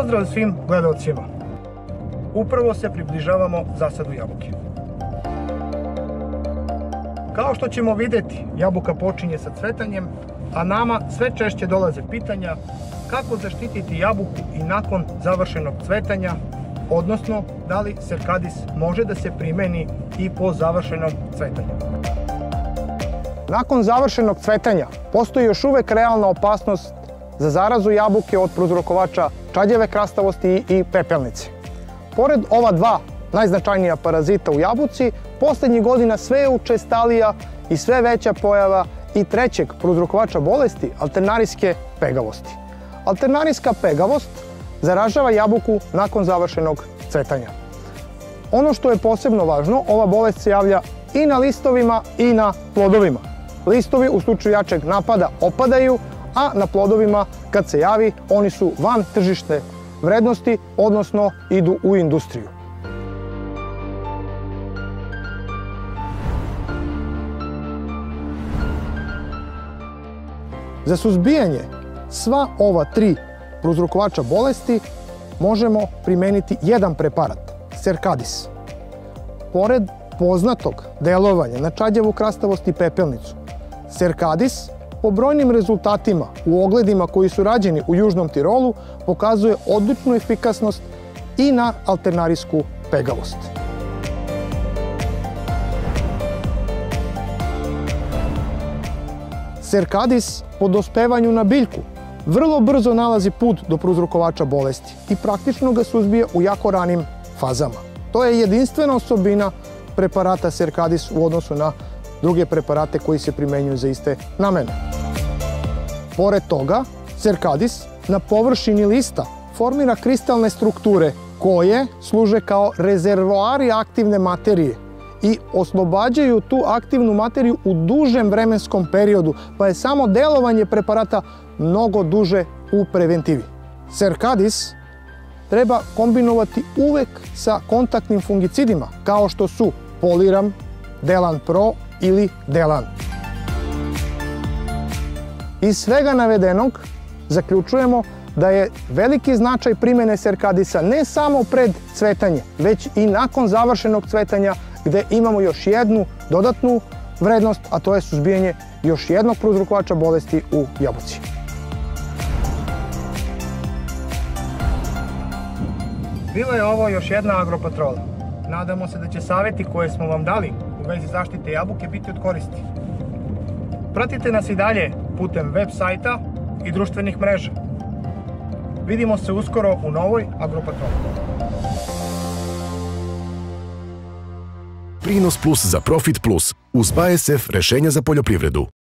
Pozdrav svim gledalcima. Upravo se približavamo zasadu jabuke. Kao što ćemo vidjeti, jabuka počinje sa cvetanjem, a nama sve češće dolaze pitanja kako zaštititi jabuku i nakon završenog cvetanja, odnosno da li Cercadis može da se primeni i po završenom cvetanju. Nakon završenog cvetanja postoji još uvek realna opasnost za zarazu jabuke od prouzrokovača čađave krastavosti i pepelnice. Pored ova dva najznačajnija parazita u jabuci, poslednjih godina sve je učestalija i sve veća pojava i trećeg prouzrokovača bolesti, alternarijske pegavosti. Alternarijska pegavost zaražava jabuku nakon završenog cvetanja. Ono što je posebno važno, ova bolest se javlja i na listovima i na plodovima. Listovi u slučaju jačeg napada opadaju, a na plodovima kad se javi oni su van tržišne vrednosti, odnosno idu u industriju. Za suzbijanje sva ova tri prouzrokovača bolesti možemo primeniti jedan preparat, Cercadis. Pored poznatog delovanja na čađavu krastavost i pepelnicu, Cercadis po brojnim rezultatima u ogledima koji su rađeni u Južnom Tirolu pokazuje odličnu efikasnost i na alternarijsku pegavost. Cercadis po dospevanju na biljku vrlo brzo nalazi put do prouzrokovača bolesti i praktično ga suzbije u jako ranim fazama. To je jedinstvena osobina preparata Cercadis u odnosu na druge preparate koji se primenjuju za iste namene. Pored toga, Cercadis na površini lista formira kristalne strukture koje služe kao rezervoari aktivne materije i oslobađaju tu aktivnu materiju u dužem vremenskom periodu, pa je samo delovanje preparata mnogo duže u preventivi. Cercadis treba kombinovati uvek sa kontaktnim fungicidima, kao što su Poliram, Delan Pro ili Delan. Iz svega navedenog zaključujemo da je veliki značaj primjene Cercadisa ne samo pred cvetanje, već i nakon završenog cvetanja, gde imamo još jednu dodatnu vrednost, a to je suzbijanje još jednog prouzrokovača bolesti u jabuci. Bila je ovo još jedna agropatrola. Nadamo se da će savjeti koje smo vam dali u vezi zaštite jabuke biti od koristi. Pratite nas i dalje putem web sajta i društvenih mreža. Vidimo se uskoro u novoj agropatroli. Prinos plus za Profit Plus uz BASF rešenja za poljoprivredu.